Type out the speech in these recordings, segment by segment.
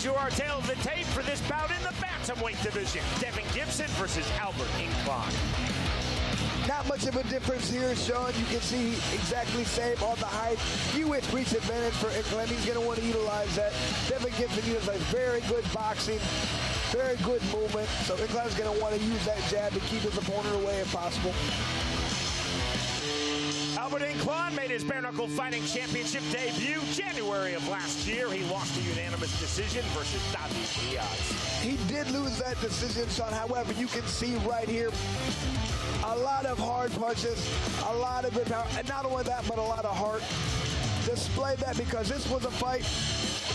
you our tail of the tape for this bout in the bantamweight division. Devin Gibson versus Albert Incline. Not much of a difference here, Sean. You can see exactly same on the height. Few inch reach advantage for Incline. He's going to want to utilize that. Devin Gibson utilizes very good boxing, very good movement. So Incline's going to want to use that jab to keep his opponent away if possible. Albert Incline made his bare-knuckle fighting championship debut January of last year. He lost a unanimous decision versus David Diaz. He did lose that decision, Sean. However, you can see right here a lot of hard punches, a lot of good power, and not only that, but a lot of heart. Displayed that because this was a fight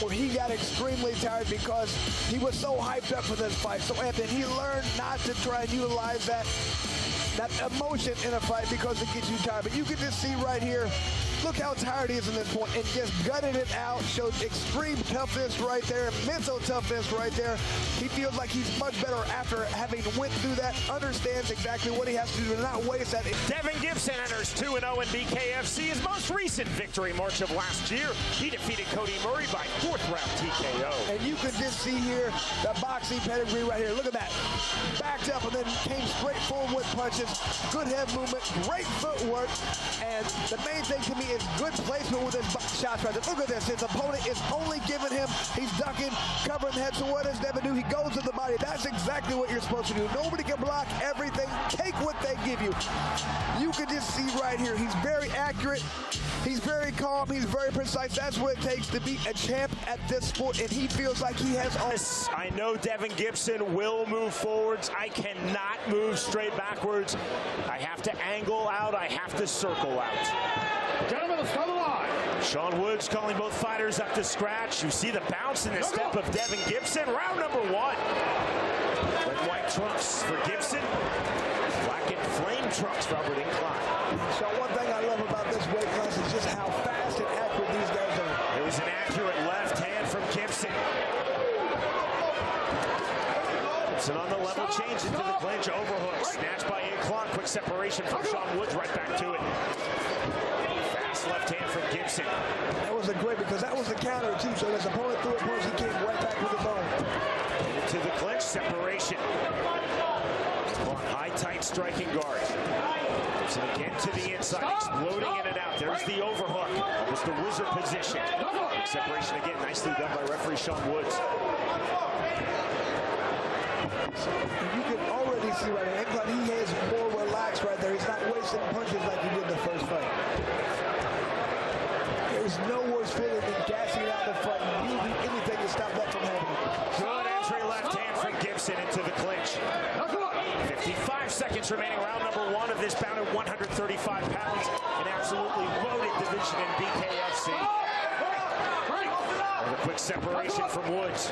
where he got extremely tired because he was so hyped up for this fight. So Anthony, he learned not to try and utilize that emotion in a fight because it gets you tired. But you can just see right here, look how tired he is in this point, and just gutted it out, showed extreme toughness right there, mental toughness right there. He feels like he's much better after having went through that, understands exactly what he has to do to not waste that. Devin Gibson enters 2-0 in BKFC. His most recent victory, March of last year, he defeated Cody Murray by 4th round TKO. And you can just see here the boxing pedigree right here. Look at that. Backed up and then came straight forward with punches. Good head movement, great footwork, and the main thing to me is good placement with his shots right there. Look at this. His opponent is only giving him, he's ducking, covering the head. So what does Devin do? He goes to the body. That's exactly what you're supposed to do. Nobody can block everything. Take what they give you. You can just see right here, he's very accurate. He's very calm. He's very precise. That's what it takes to be a champ at this sport, and he feels like he has all. I know Devin Gibson will move forwards. I cannot move straight backwards. I have to angle out. I have to circle out. Gentlemen, let's go to the line. Sean Woods calling both fighters up to scratch. You see the bounce and the step of Devin Gibson. Round number 1. Red and white trunks for Gibson. Black and flame trunks for Albert Incline. So one thing I love about this weight class is just how fast and accurate these guys are. There was an accurate left hand from Gibson. Gibson on the level, change into the clinch, overhook, snatched by Incline, quick separation from Sean Woods, right back to it. Fast left hand from Gibson. That was a great, because that was the counter too, so his opponent threw a punch, he came right back with his own. Into the clinch, separation. High, tight striking guard. Gibson again to the inside, exploding in and out. There's the overhook. Almost the wizard position. Separation again, nicely done by referee Sean Woods. You can already see right now, Incline, he is more relaxed right there. He's not wasting punches like he did in the first fight. There's no worse feeling than gassing out the fight. You'll do anything to stop that from happening. Good entry left hand from Gibson into the clinch. 55 seconds remaining, round number 1 of this bout at 135 pounds. An absolutely loaded division in BKFC. And a quick separation from Woods.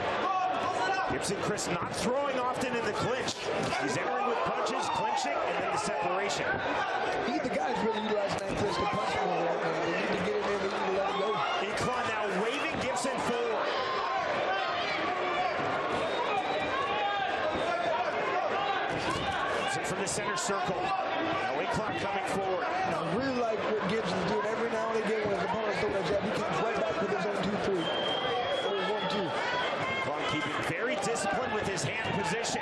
Gibson, Chris, not throwing often in the clinch. He's entering with punches, clinching, and then the separation. The guys really utilize that clinch to punch him right now. They need to get in there, they need to let it go. Incline now waving Gibson forward. Gibson from the center circle. Now Incline coming forward. I really like what Gibson's doing. Every now and again when his opponent's throwing a jab, he comes right back with his own 2-3. Or 1-2. Incline keeping very disciplined with his hand position.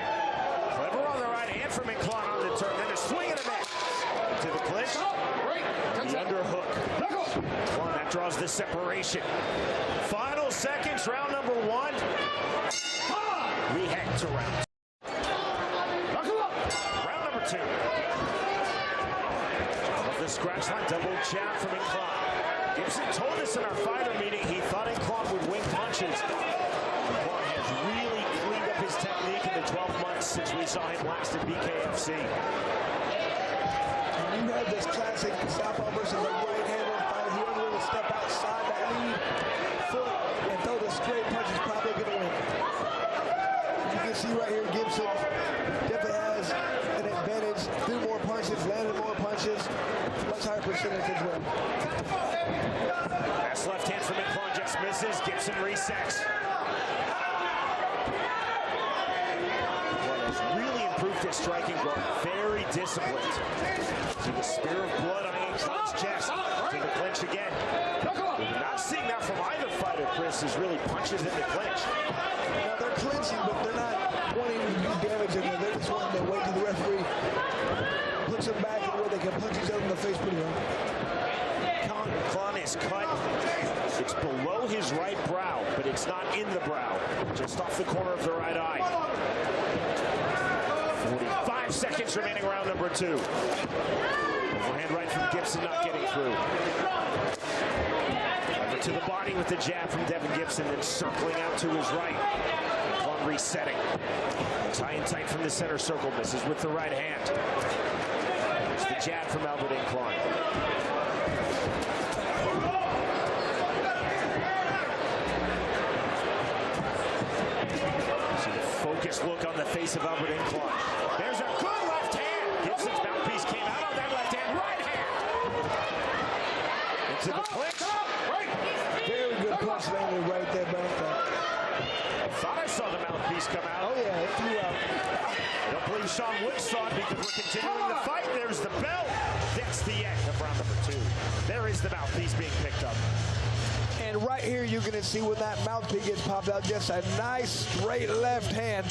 Clever on the right hand from Incline on the turn. Then a swing and a miss. To the clinch. The underhook. Incline, that draws the separation. Final seconds, round number 1. We head to round 2. Round number 2. Off the scratch line, double jab from Incline. Gibson told us in our fighter meeting he thought Incline would wing punches. Incline has really cleaned up his technique in the 12 months since we saw him last at BKFC. You had this classic southpaw versus a right-hander fighter. He only really step outside that lead foot and throw the straight punch is probably going to win. You can see right here, Gibson definitely has an advantage. Threw more punches, landed more punches, much higher percentage as well. Pass left hand from Incline just misses. Gibson resets. Has really improved his striking guard. Very disciplined. To the spear of blood on Incline's chest. To the clinch again. We're not seeing that from either fighter, Chris, is really punches in the clinch. his right brow, but it's not in the brow, just off the corner of the right eye. 45 seconds remaining, round number 2. Overhand right from Gibson, not getting through. Over to the body with the jab from Devin Gibson, then circling out to his right. Incline resetting. High and tight from the center circle, misses with the right hand. There's the jab from Albert Incline. See the focused look on the face of Albert Incline. There's a good left hand. Gibson's mouthpiece came out on that left hand. Right hand. Into the clinch. Very good punch landed right there, man. I thought I saw the mouthpiece come out. Oh, yeah, it flew out. I don't believe Sean Wood saw it because we're continuing the fight. There's the bell. That's the end of round number 2. There is the mouthpiece being picked up. And right here, you're going to see when that mouthpiece gets popped out, just a nice straight left hand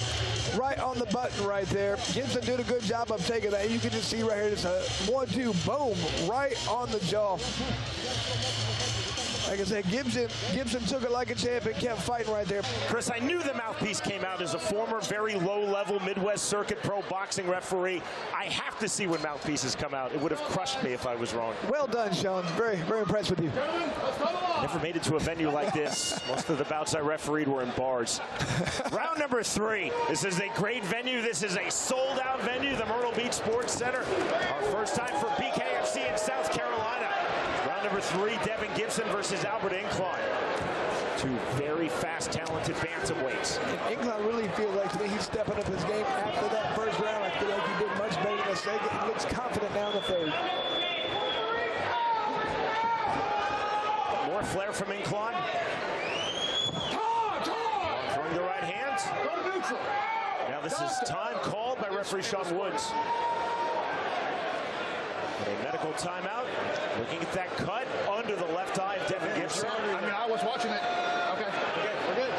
right on the button right there. Gibson did a good job of taking that. You can just see right here, just a 1-2, boom, right on the jaw. Like I said, Gibson took it like a champ and kept fighting right there. Chris, I knew the mouthpiece came out as a former very low-level Midwest Circuit pro boxing referee. I have to see when mouthpieces come out. It would have crushed me if I was wrong. Well done, Sean. Very, very impressed with you. Never made it to a venue like this. Most of the bouts I refereed were in bars. Round number 3. This is a great venue. This is a sold-out venue, the Myrtle Beach Sports Center. Our first time for BKFC in South Carolina. Round number 3, Devin Gibson versus Albert Incline. 2 very fast, talented bantamweights. And Incline really feels like to me he's stepping up his game after that first round. I feel like he did much better than the second. He looks confident now in the third. More flair from Incline. Throwing the right hand. Now this is time called by referee Sean Woods. A medical timeout. Looking at that cut under the left eye of Devin Gibson. I mean, I was watching it. Okay, we're good.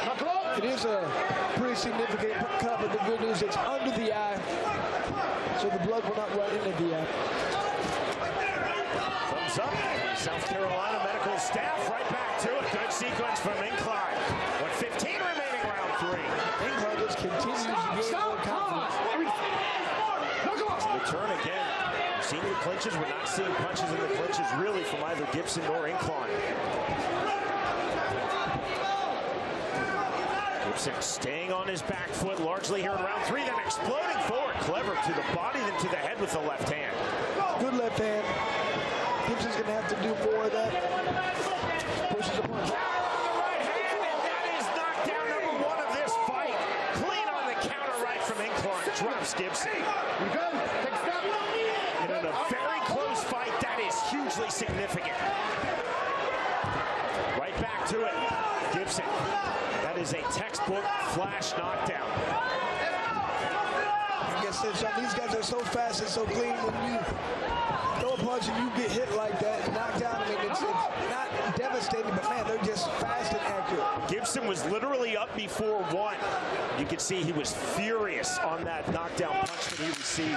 It is a pretty significant cut, but the good news, it's under the eye, so the blood will not run into the eye. Thumbs up. South Carolina medical staff right back to it. Good sequence from Incline. 15 remaining, round 3. Incline just continues to gain more confidence. Return again. Seeing the clinches, we're not seeing punches in the clinches really from either Gibson or Incline. Gibson staying on his back foot largely here in round 3, then exploding forward. Clever to the body, then to the head with the left hand. Good left hand. Gibson's going to have to do more of that. Pushes the punch. Right hand, and that is knockdown number 1 of this fight. Clean on the counter right from Incline. Drops Gibson. You good? Take a step. And in a very close fight, that is hugely significant. Right back to it. Gibson. That is a textbook flash knockdown. Like I said, Sean, these guys are so fast and so clean. When you throw a punch and you get hit like that, knocked down, I mean, it's not devastating, but man, they're just fast and accurate. Gibson was literally up before 1. You could see he was furious on that knockdown punch that he received.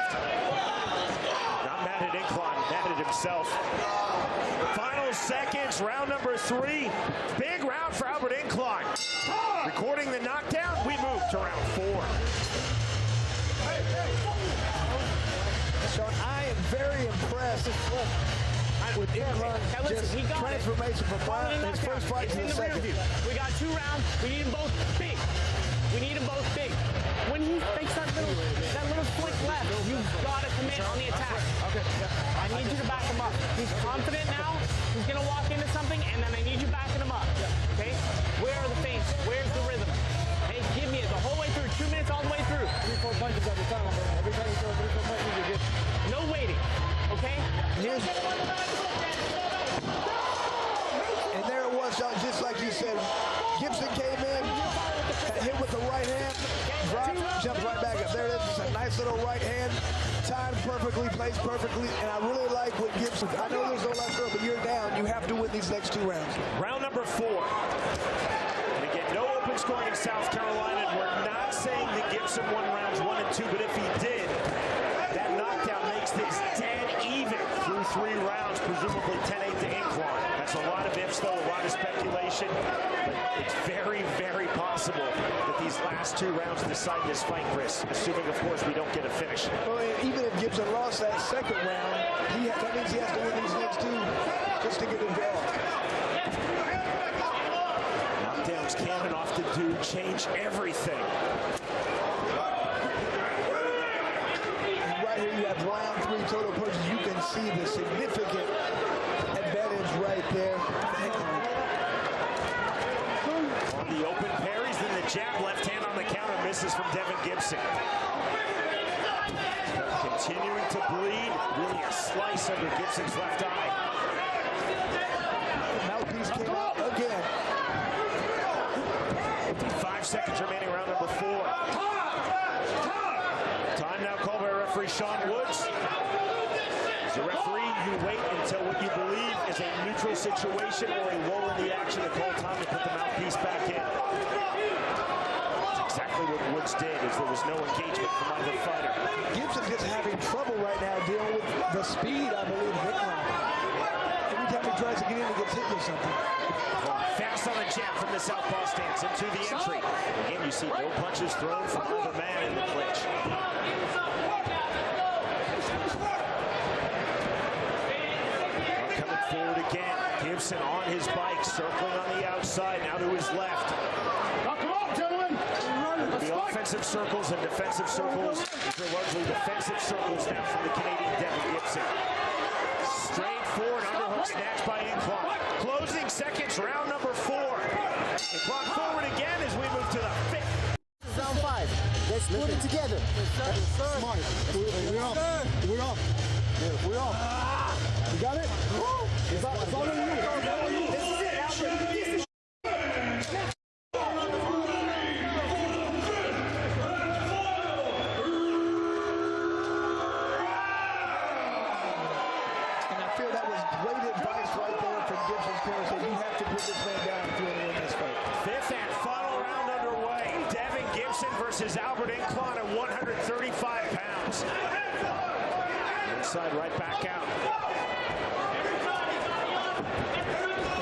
Not mad at Incline, mad at himself. Final seconds, round number 3. Big round for Albert Incline. Recording the knockdown, we move to round 4. Sean, I am very impressed with Incline. Just transformation from his first fight to the second. We got 2 rounds. We need them both big. We need them both big. When he takes that little flick left, you've got to commit on the attack. Okay. I need you to back him up. He's confident now. He's going to walk into something, and then I need you backing him up. Okay? Where are the feints? Where's the rhythm? Hey, give me it the whole way through. 2 minutes all the way through. 3-4 punches at a time, bro. Every time you throw 3-4 punches, you're good. No waiting. Okay? And there it was, Sean, just like you said. Gibson came in, hit with the right hand, dropped, jumped right back up. There it is, just a nice little right hand, timed perfectly, placed perfectly, and I really like what Gibson, I know there's no last round, but you're down. You have to win these next 2 rounds. Round number 4. And again, no open scoring in South Carolina. And we're not saying that Gibson won rounds 1 and 2, but if he did, that knockdown makes this dead even through 3 rounds, presumably 10-8 to Incline. That's There's a lot of ifs, though, a lot of speculation. But it's very, very possible that these last 2 rounds decide this fight, Chris, assuming, of course, we don't get a finish. Well, even if Gibson lost that second round, that means he has to win these next 2 just to get a draw. Knockdowns can and often do change everything. Right here you have round 3 total punches. You can see the significant advantage right there. On the open parries, then the jab, left hand on the counter, misses from Devin Gibson. Continuing to bleed, really a slice under Gibson's left eye. Mouthpiece came out again. 5 seconds remaining, round number 4. Time now called by referee Sean Woods. As a referee, you wait until what you believe is a neutral situation or a lull in the action to call time to put the mouthpiece back in. That's exactly what Woods did, as there was no engagement from either fighter. Gibson's just having trouble right now dealing with the speed, I believe, of Incline. Every time he tries to get in, he gets hit with something. Fast on the jab from the southpaw stance into the entry. Again, you see no punches thrown from either man in the clinch. Coming forward again. Gibson on his bike, circling on the outside, now to his left. The offensive circles and defensive circles. These are largely defensive circles now from the Canadian Devin Gibson. Straight forward, underhook snatched by Incline. Closing seconds, round number 4. Incline forward again as we move to the 5th. Round 5. Let's put it together. Smart. We're off. We're off. We're off. You got it? It's all on you. This is it, Albert. Great advice right there from Gibson's corner. So you have to put this man down if you want to win this fight. 5th and final round underway. Devin Gibson versus Albert Incline at 135 pounds. Inside, right back out.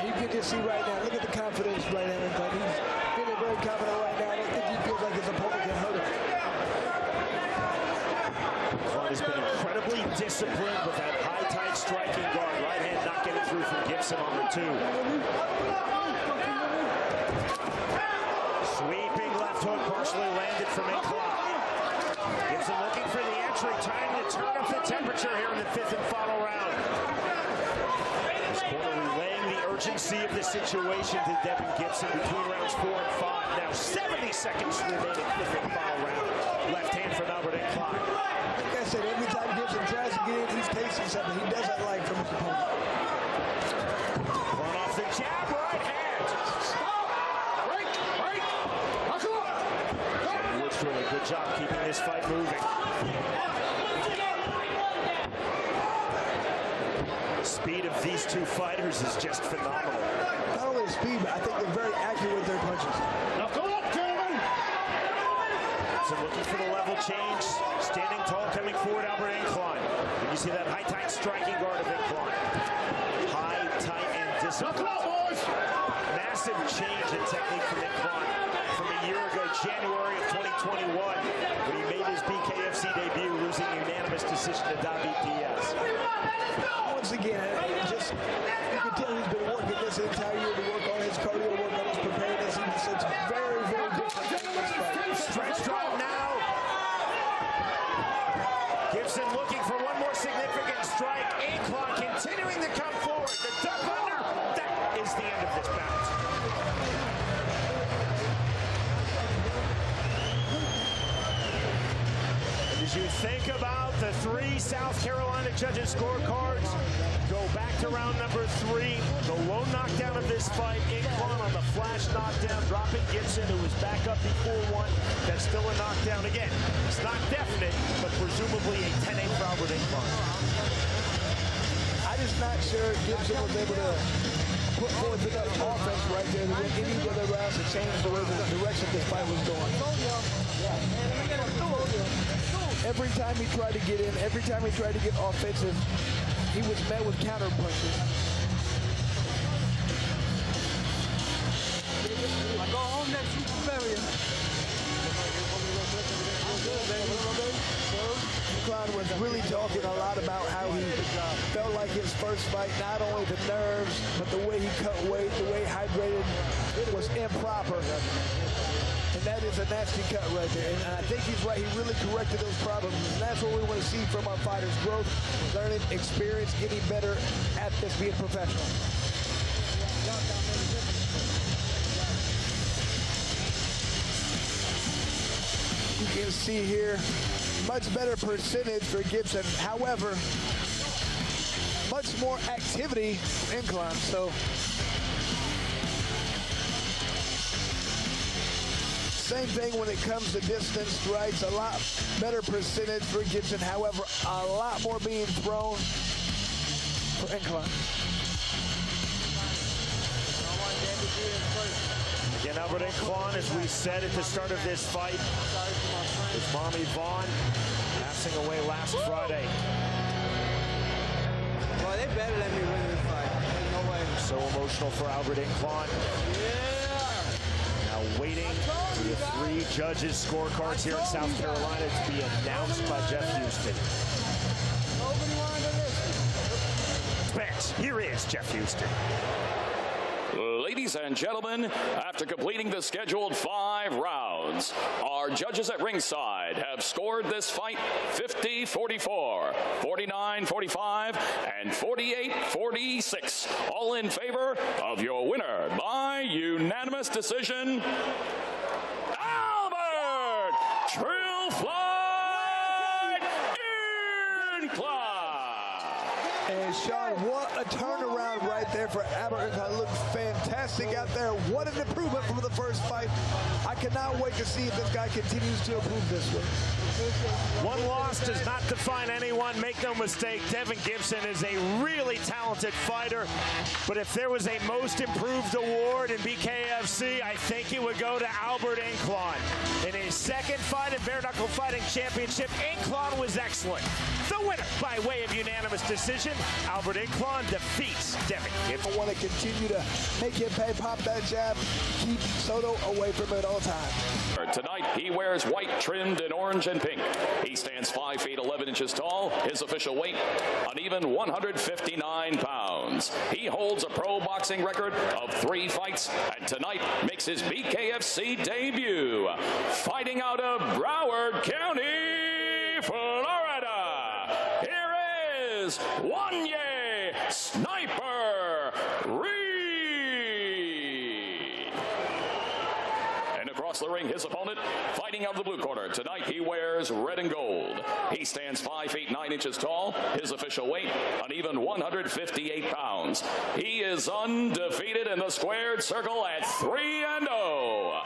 You can just see right now, look at the confidence right now. He's feeling very confident right now. I don't think he feels like his opponent can hurt him. Incline has been incredibly disciplined with that high, tight striking guard. Right hand not getting through from Gibson on the 2. Sweeping left hook, partially landed from Incline. Gibson looking for the entry, trying to turn up the temperature here in the 5th and final round. This corner relaying the urgency of the situation to Devin Gibson between rounds 4 and 5. Now 70 seconds remaining, 5th and final round. Left hand from Albert Incline. Like I said, every time Gibson tries to get in, he's tasting something he doesn't like from his opponent. Run off the jab, right hand. Woods doing a good job keeping this fight moving. The speed of these 2 fighters is just phenomenal. Not only speed, but I think they're very accurate with their punches. Now go up, gentlemen! So looking for the level change. Standing tall, coming forward, Albert Incline. And you see that high, tight striking guard of Incline. High, tight, and disciplined. Massive change in technique from Incline from a year ago, January of 2021, when he made his BKFC debut, losing a unanimous decision to David Diaz. Once again, you can tell he's been working this entire year to work on his cardio, work on his preparedness. It's very, very different in this fight. Stretch drop now. Gibson looking for one more significant strike. Incline continuing to come forward. The duck under. That is the end of this bout. As you think about the 3 South Carolina judges' scorecards, go back to round number 3. The lone knockdown of this fight, Incline on the flash knockdown, dropping Gibson, who was back up before 1. That's still a knockdown. Again, it's not definite, but presumably a 10-8 for Albert Incline. I'm just not sure Gibson was able to put forth enough offense right there to win any of the rounds to change the way the direction this fight was going. Every time he tried to get in, every time he tried to get offensive, he was met with counter punches. really talking a lot about how he felt like his first fight, not only the nerves, but the way he cut weight, the way he hydrated was improper. And that is a nasty cut right there. And I think he's right. He really corrected those problems. And that's what we want to see from our fighters. Growth, learning, experience, getting better at this, being professional. You can see here, much better percentage for Gibson. However, much more activity incline. So same thing when it comes to distance strikes, a lot better percentage for Gibson. However, a lot more being thrown for incline. Again, Albert Incline, as we said at the start of this fight, his mommy Vaughn passing away last Friday. Well, they better let me win this fight. There's no way. So emotional for Albert Incline. Yeah. Now waiting for the 3 judges' scorecards here in South Carolina to be announced by Jeff Houston. Nobody wanted to listen. Bench, here is Jeff Houston. Ladies and gentlemen, after completing the scheduled 5 rounds, our judges at ringside have scored this fight 50-44, 49-45, and 48-46, all in favor of your winner by unanimous decision, Albert Trillflight Incline. And Sean, what a turnaround right there for Albert Incline. Looked fantastic out there. What an improvement from the first fight. I cannot wait to see if this guy continues to improve this way. One loss does not define anyone. Make no mistake, Devin Gibson is a really talented fighter. But if there was a most improved award in BKFC, I think it would go to Albert Incline. In his second fight in bare-knuckle fighting championship, Incline was excellent. The winner by way of unanimous decision, Albert Incline defeats Devin Gibson. I want to continue to make him pay, pop that jab, keep Soto away from it all the time. Tonight, he wears white trimmed in orange and pink. He stands 5 feet 11 inches tall. His official weight, an even 159 pounds. He holds a pro boxing record of 3 fights, and tonight makes his BKFC debut. Fighting out of Broward County, Florida, here is Wanye Sniper Reed. Across the ring, his opponent, fighting out of the blue corner. Tonight, he wears red and gold. He stands 5 feet 9 inches tall. His official weight, an even 158 pounds. He is undefeated in the squared circle at 3-0.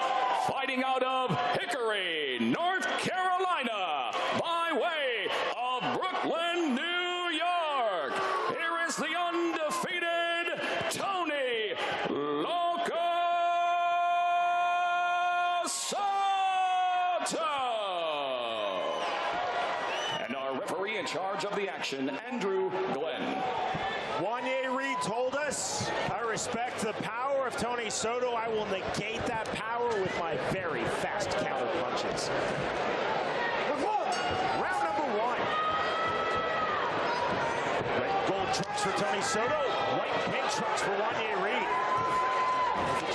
Fighting out of Hickory, North Carolina, by way of Brooklyn, New York. Here is the undefeated Tony Loco Soto. And our referee in charge of the action, Andrew Glenn. Wanye Reed told us, I respect the power of Tony Soto. I will negate that power with my very fast counter punches. Round number 1. Red and gold trunks for Tony Soto. White and pink trunks for Wanye Reed.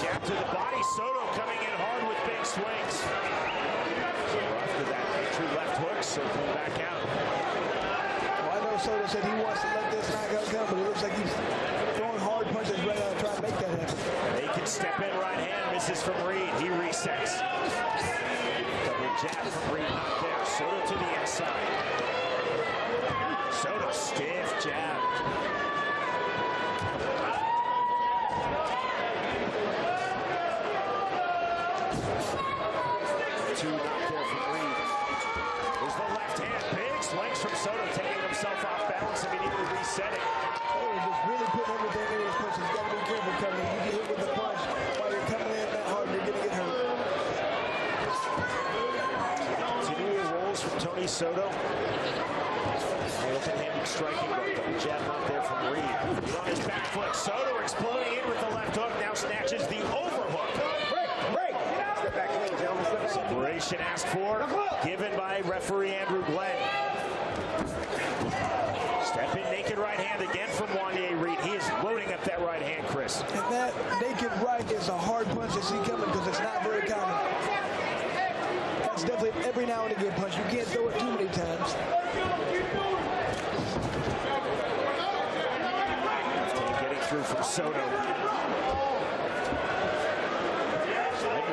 Jab to the body. Soto coming in hard with big swings. After that entry left hook, circling back out. Well, I know Soto said he wants to let this knockout come, but it looks like he's throwing hard punches right now to try to make that happen. They can step in right hand. Misses from Reed. He resets. Double jab from Reed. Not there. Soto to the inside. Soto stiff jab. Two not there from Reed. There's the left hand. Big swings from Soto, taking himself off balance, immediately resetting. Oh, just really putting everything in his punches. You got to be careful coming. You get hit with the punch while you're coming in that hard, you're going to get hurt. Continuing rolls from Tony Soto. Open-handed striking, but double jab not there from Reed. Reed on his back foot. Soto exploding in with the left hook. Now snatches the overhook. Break. Step back clean, gentlemen. Separation asked for, given by referee Andrew Glenn. Step in, naked right hand again from Wanye Reed. He is loading up that right hand, Chris. And that naked right is a hard punch to see coming because it's not very common. That's definitely every now and again punch. You can't throw it too many times. Getting through from Soto.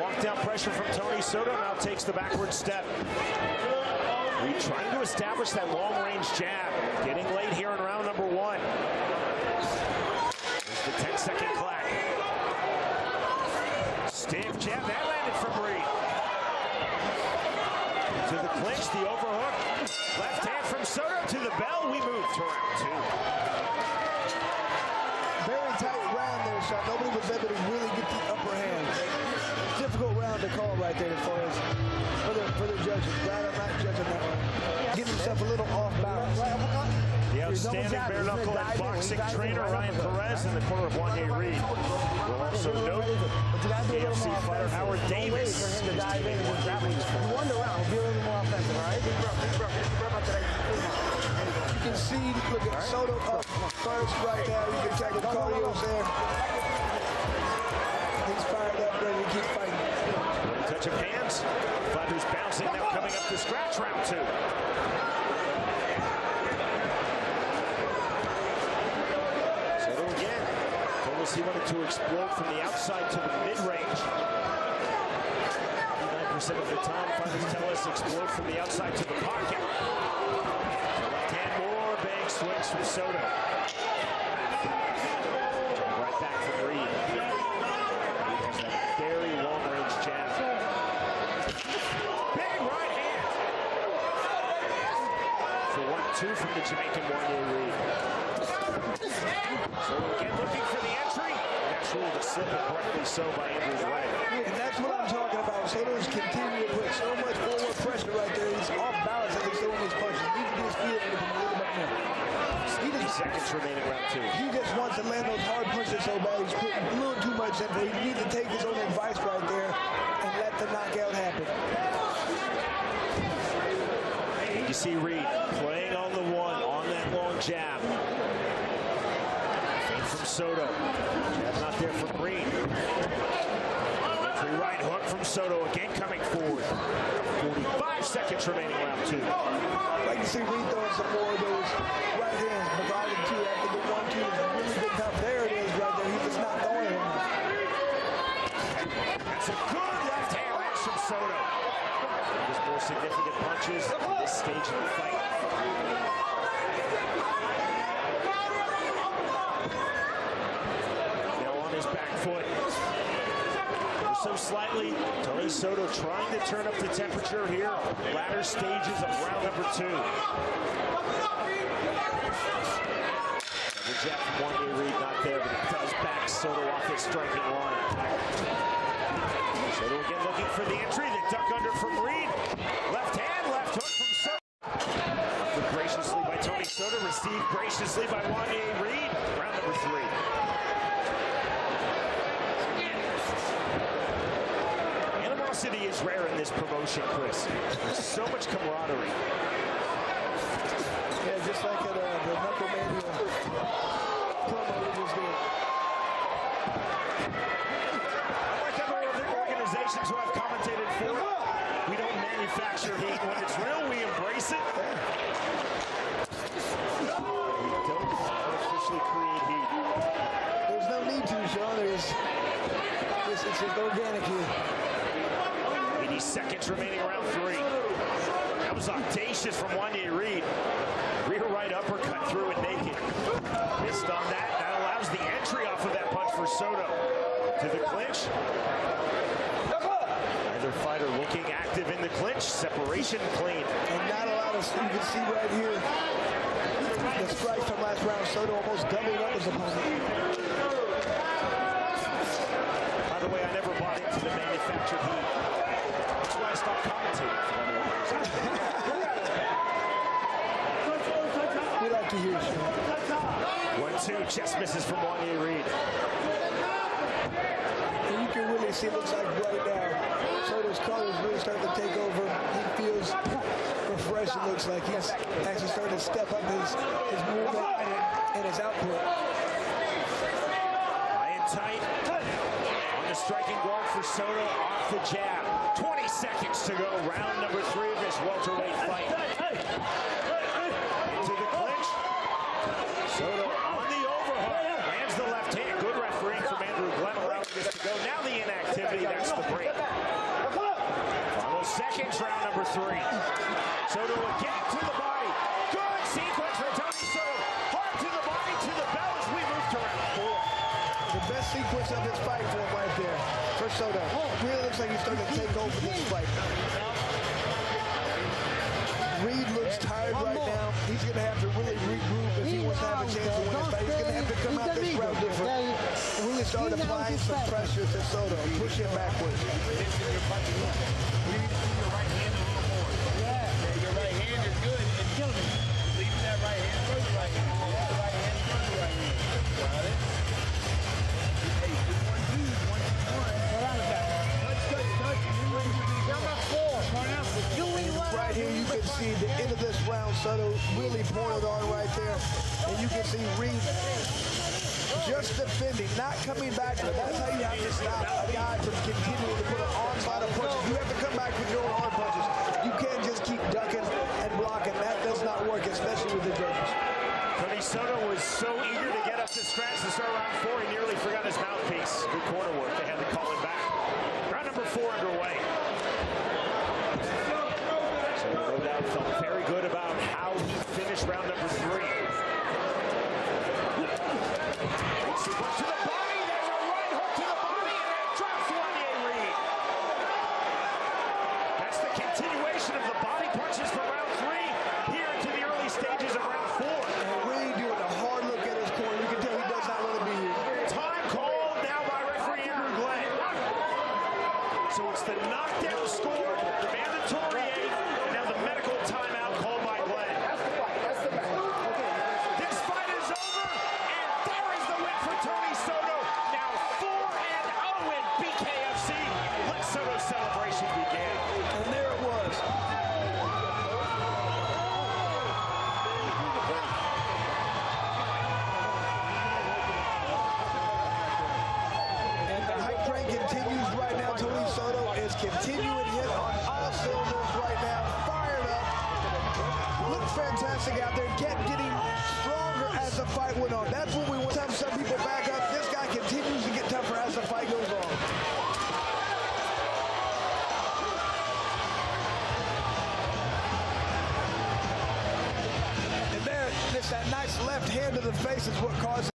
Walk down pressure from Tony Soto. Now takes the backward step. Reed trying to establish that long-range jab. Getting late here in round number 1. There's the 10-second clock. Stiff jab. That landed from Reed. To the clinch, the overhook. Left hand from Soto to the bell. We move to round 2. Very tight round there, Sean. Nobody was able to really get the upper hand. Difficult round to call right there as far as for the judges. Glad I'm not judging that one. Getting himself a little off balance. The outstanding bare-knuckle and boxing trainer Ryan Perez in the corner of Wanye Reed. We'll also note BKFC fighter Howard Davis is teaming with One round will be a little more offensive, all right? You can see, look at Soto up first right now. You can check the cardio's there. He's fired up, ready to keep fighting. touch of hands. Fighters bouncing now, coming up to scratch round 2. Soto again. Told us he wanted to explode from the outside to the mid-range. 59% of the time, fighters tell us explode from the outside to the pocket. Left hand, more big swings from Soto. Right back from Reed. He has that very long-range jab. Big right hand. For 1-2 from the Jamaican Wanye Reed. So again looking for the entry. That's ruled a slip, and correctly so by Andrew's right. And that's what I'm talking about. Soto's continuing to put so much forward pressure right there. He's off balance as he's throwing his punches. He needs to get his feet under him a little bit more. 60 seconds remaining round 2. He just wants to land those hard punches so bad. He's putting a little too much in. He needs to take his own advice right there and let the knockout happen. You see Reed playing on the one, on that long jab. Feint from Soto. Jab not there from Reed. Entry right hook from Soto, again coming forward. 45 seconds remaining round 2. I'd like to see Reed throwing some more of those right hands, providing two after the 1-2 is really good tough. There it is right there. He's just not throwing it. That's a good left hand lands from Soto. There's more significant punches at this stage of the fight. Now on his back foot. So slightly, Tony Soto trying to turn up the temperature here. Latter stages of round number 2. The jab from Wanye Reed not there, but it does back Soto off his striking line. Soto again looking for the entry. The duck under from Reed. Left hand, left hook from Soto. Offered graciously by Tony Soto, received graciously by Wanye Reed. Round number 3. Animosity is rare in this promotion, Chris. There's so much camaraderie. Yeah, just like at the Knuckle Mania promo we just did. Like other organizations who I've commentated for, we don't manufacture heat. When it's real, we embrace it. We don't artificially create heat. There's no need to, Sean. It's just organic here. 80 seconds remaining round 3. That was audacious from Wanye Reed. Rear right uppercut through it naked. Missed on that. That allows the entry off of that punch for Soto. To the clinch. Either fighter looking active in the clinch. Separation clean. And not a lot of, you can see right here, the strikes from last round. Soto almost doubled up his opponent. By the way, I never bought into the manufactured heat. That's why I stopped commentating for one We like to hear, Sean. 1-2, chest misses from Wanye Reed. And you can really see, it looks like right now, Soto's color is really starting to take over. He feels refreshed. It looks like he's actually starting to step up his movement and his output. High and tight on the striking guard for Soto off the jab. 20 seconds to go. Round number 3 of this welterweight fight. Into the clinch. Soto on the overhook. Lands the left hand. Good refereeing from Andrew Glenn, allowing this to go. Now the inactivity. That's the break. Final seconds. Round number 3. Soto again to the body. Good sequence for Tony Soto. Hard to the body, to the bell as we move to round 4. The best sequence of his fight for him right there. For Soto. Really looks like he's starting to take over this fight. Reed looks tired right now. He's going to have to really regroup if he wants to have a chance to win this fight. He's going to have to come out this round different. Really start applying some pressure to Soto. Push him backwards. Your right hand is good and killing it. Leaving that right hand for the right hand. The right hand for the right hand. Got it? Hey, 1, 2, 1, 2. Right here, you can see the end of this round. Soto really pouring it on right there. And you can see Reed just defending, not coming back. That's how you have to stop a guy from continuing to put an onslaught of punches. You have to come back with your own hard punches. You can't just keep ducking and blocking. That does not work, especially with the judges. Tony Soto was so eager to get up to scratch to start round 4, he nearly forgot his mouthpiece. Good corner work. They had to call him back. Round number 4 underway. So no doubt felt very good about how he finished round number 3. Sequence to the body. There's a right hook to the body, and that drops Wanye Reed. That's the continuation of the body punches for round 3 here into the early stages of round 4. And Reed doing a hard look at his corner. You can tell he does not want to be here. Time called now by referee Andrew Glenn. So it's the knockdown score, the mandatory 8, and now the medical timeout called by Glenn. This fight is over, and there is the win for Tony Soto. Now 4-0 in BKFC. Let Soto's celebration begin. And there it was. And the hype train continues right now. Tony Soto is continuing to hit on all cylinders right now. Fired up. Looked fantastic out there. Kept getting stronger as the fight went on. That's what we want to have some people back up. This guy continues to get tougher as the fight goes on. And there, just that nice left hand to the face is what caused.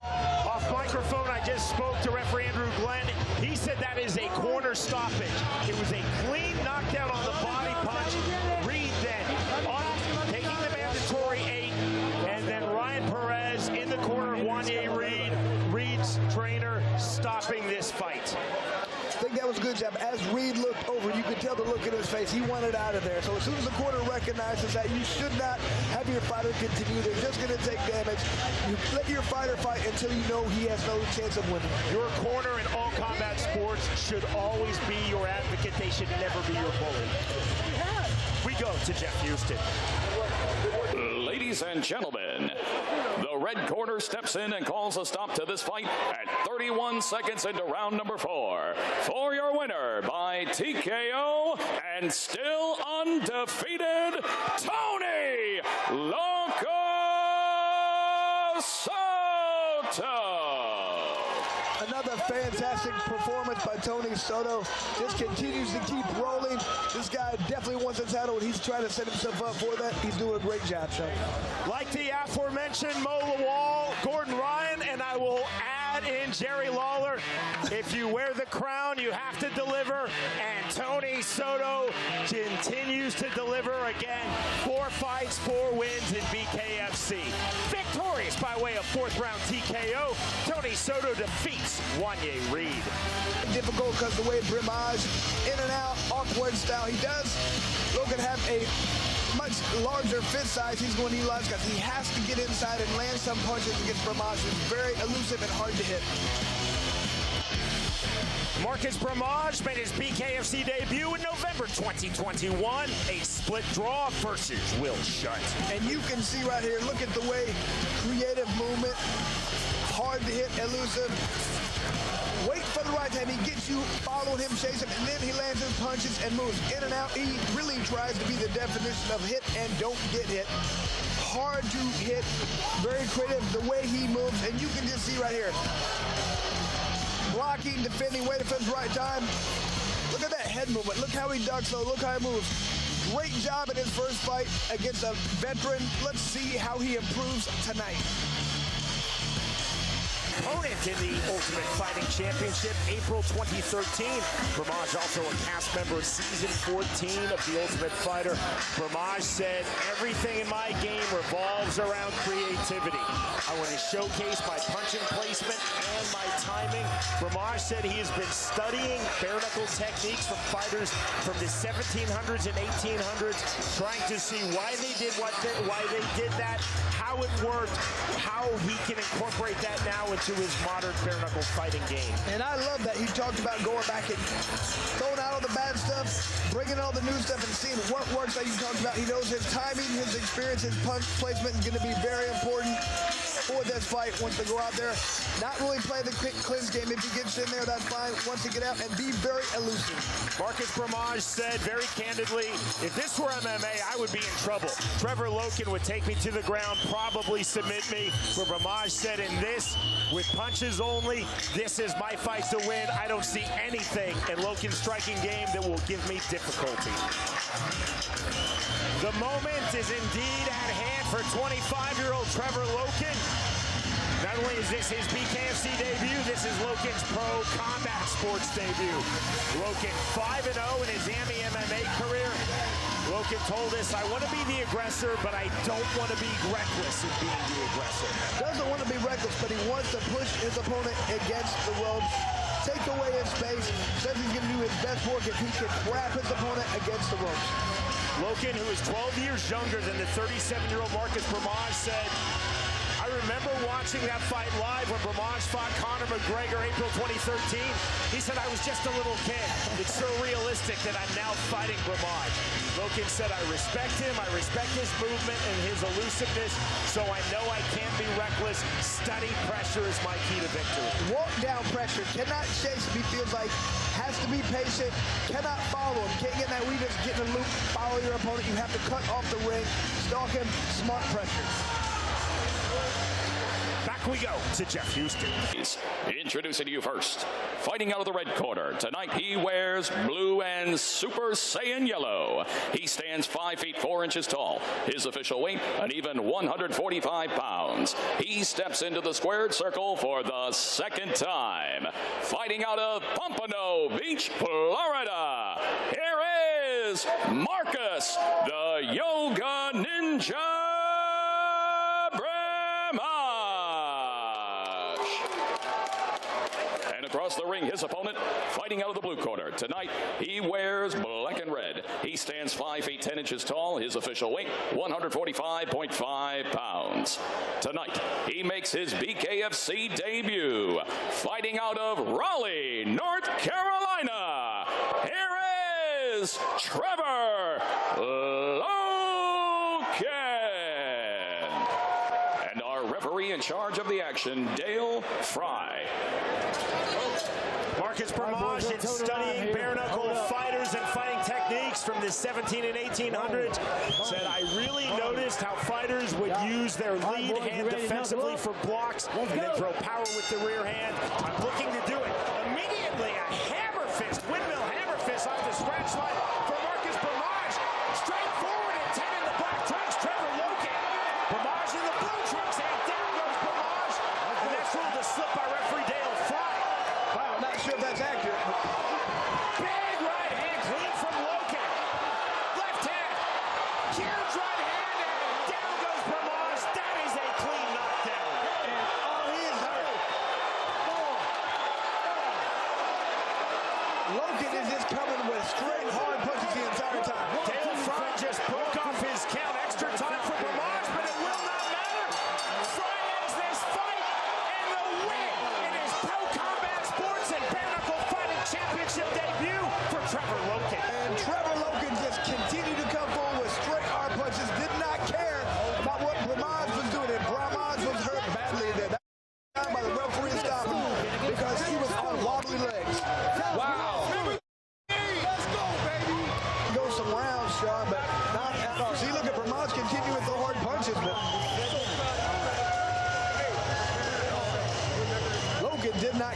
Off microphone, I just spoke to referee Andrew Glenn. He said that is a corner stoppage. It was a clean knockdown on the body punch. Reed then taking the mandatory 8, and then Ryan Perez in the corner of Wanye Reed, Reed's trainer, stopping this fight. I think that was a good job. As Reed looked over, you could tell the look in his face. He wanted out of there. So as soon as the corner recognizes that you should not have your fighter continue, they're just going to take damage. You let your fighter fight until you know he has no chance of winning. Your corner in all combat sports should always be your advocate. They should never be your bully. We go to Jeff Houston. Ladies and gentlemen, the red corner steps in and calls a stop to this fight at 31 seconds into round number 4. For your winner by TKO and still undefeated, Tony Loco Soto. Another fantastic performance by Tony Soto. Just continues to keep rolling. This guy definitely wants a title, and he's trying to set himself up for that. He's doing a great job, Sean. Like the aforementioned Mo Lawal, Gordon Ryan, and I will add in Jerry Lawler. If you wear the crown, you have to deliver. And Tony Soto continues to deliver again. 4 fights, 4 wins in BKFC. Victorious by way of 4th round TKO, Tony Soto defeats Wanye Reed. Difficult because the way Brimage, in and out, awkward style he does. Logan have a much larger fist size he's going to utilize because he has to get inside and land some punches against Brimage, who's very elusive and hard to hit. Marcus Bramage made his BKFC debut in November 2021. A split draw versus Will Shutt. And you can see right here, look at the way creative movement, hard to hit, elusive. Wait for the right time. He gets you, follow him, chase him, and then he lands his punches and moves in and out. He really tries to be the definition of hit and don't get hit. Hard to hit, very creative the way he moves, and you can just see right here. Blocking, defending, waiting for his right time. Look at that head movement. Look how he ducks, though. Look how he moves. Great job in his first fight against a veteran. Let's see how he improves tonight. Opponent in the Ultimate Fighting Championship, April 2013. Bramage also a cast member of season 14 of The Ultimate Fighter. Bramage said, everything in my game revolves around creativity. I want to showcase my punching placement and my timing. Bramage said he has been studying bare-knuckle techniques from fighters from the 1700s and 1800s, trying to see why they did why they did that, how it worked, how he can incorporate that now into his modern bare-knuckle fighting game. And I love that he talked about going back and throwing out all the bad stuff, bringing all the new stuff and seeing what works that you talked about. He knows his timing, his experience, his punch placement is going to be very important for this fight once they go out there. Not really play the quick cleanse game. If he gets in there, that's fine. Once he get out, and be very elusive. Marcus Bramage said very candidly, if this were MMA, I would be in trouble. Trevor Loken would take me to the ground, probably submit me. But Bramage said in this, with punches only, this is my fight to win. I don't see anything in Loken's striking game that will give me difficulty. The moment is indeed at hand for 25-year-old Trevor Loken. Not only is this his BKFC debut, this is Loken's pro combat sports debut. Loken 5-0 in his AMI MMA career. Loken told us, I want to be the aggressor, but I don't want to be reckless in being the aggressor. Doesn't want to be reckless, but he wants to push his opponent against the ropes, take away his space, says he's going to do his best work if he can trap his opponent against the ropes. Loken, who is 12 years younger than the 37-year-old Marcus Bramage, said, I remember watching that fight live when Bramage fought Conor McGregor April 2013. He said, I was just a little kid. It's so realistic that I'm now fighting Bramage. Loken said, I respect him. I respect his movement and his elusiveness, so I know I can't be reckless. Study pressure is my key to victory. Walk down pressure. Cannot chase him. He feels like has to be patient. Cannot follow him. Can't get in that weakness, get in a loop, follow your opponent. You have to cut off the ring, stalk him, smart pressure. Back we go to Jeff Houston. Introducing to you first, fighting out of the red corner. Tonight he wears blue and Super Saiyan yellow. He stands 5 feet 4 inches tall. His official weight, an even 145 pounds. He steps into the squared circle for the second time. Fighting out of Pompano Beach, Florida. Here is Marcus, the Yoga Ninja. Across the ring, his opponent, fighting out of the blue corner. Tonight, he wears black and red. He stands 5 feet 10 inches tall. His official weight, 145.5 pounds. Tonight, he makes his BKFC debut, fighting out of Raleigh, North Carolina. Here is Trevor Loken. And our referee in charge of the action, Dale Fry. Marcus Bramage in studying bare-knuckle fighters and fighting techniques from the 17 and 1800s said, I really noticed how fighters would use their lead hand defensively for blocks and then throw power with the rear hand. I'm looking to do it. Immediately, a hammer fist, windmill hammer fist off the scratch line for Marcus Bramage. Straight forward and 10 in the black trunks, Trevor Loken. Bramage in the blue trunks, and down goes Bramage. And that's ruled a slip by referee Dale Fry. Wow, not sure if that's accurate. Big right hand clean from Loken. Left hand. Huge right hand, and down goes Bramage. That is a clean knockdown. And he is hurt. Loken is just coming with straight hard punches.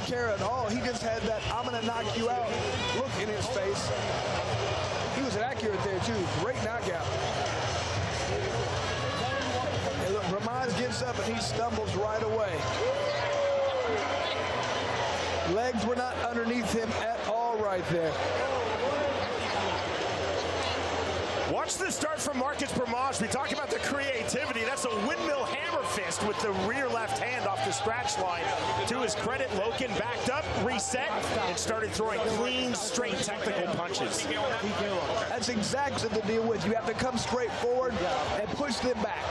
care at all. He just had that I'm going to knock you out look in his face. He was accurate there, too. Great knockout. And look, Ramaz gets up and he stumbles right away. Legs were not underneath him at all right there. Watch the start from Marcus Bramaj. We talk about the creativity. That's a windmill hammer fist with the rear left hand off the scratch line. To his credit, Loken backed up, reset, and started throwing clean, straight technical punches. That's exactly the deal with you. You have to come straight forward and push them back.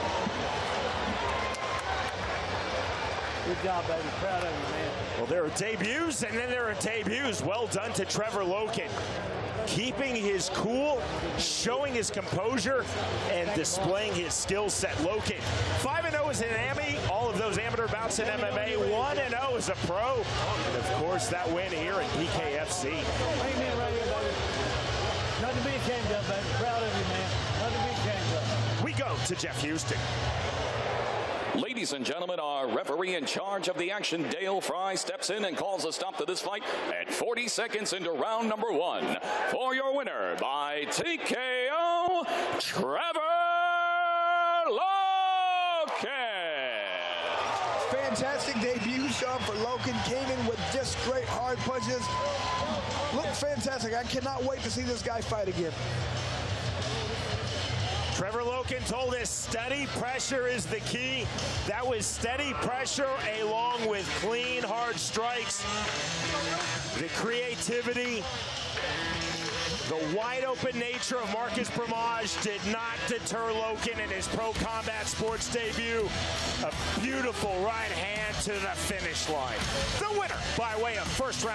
Good job, baby. Proud of you, man. Well, there are debuts, and then there are debuts. Well done to Trevor Loken. Keeping his cool, showing his composure, and displaying his skill set. Loken, 5-0 as an Emmy. All of those amateur bouts in MMA. 1-0 as a pro. And, of course, that win here at BKFC. Amen right here, baby. Nothing to be ashamed of, baby. Proud of you, man. Nothing to be ashamed of. We go to Jeff Houston. Ladies and gentlemen, our referee in charge of the action, Dale Fry, steps in and calls a stop to this fight at 40 seconds into round number 1. For your winner by TKO, Trevor Loken. Fantastic debut, Sean, for Loken. Came in with just straight hard punches. Looked fantastic. I cannot wait to see this guy fight again. Trevor Loken told us steady pressure is the key. That was steady pressure along with clean, hard strikes. The creativity, the wide open nature of Marcus Bramaj did not deter Loken in his pro combat sports debut. A beautiful right hand to the finish line. The winner by way of first round.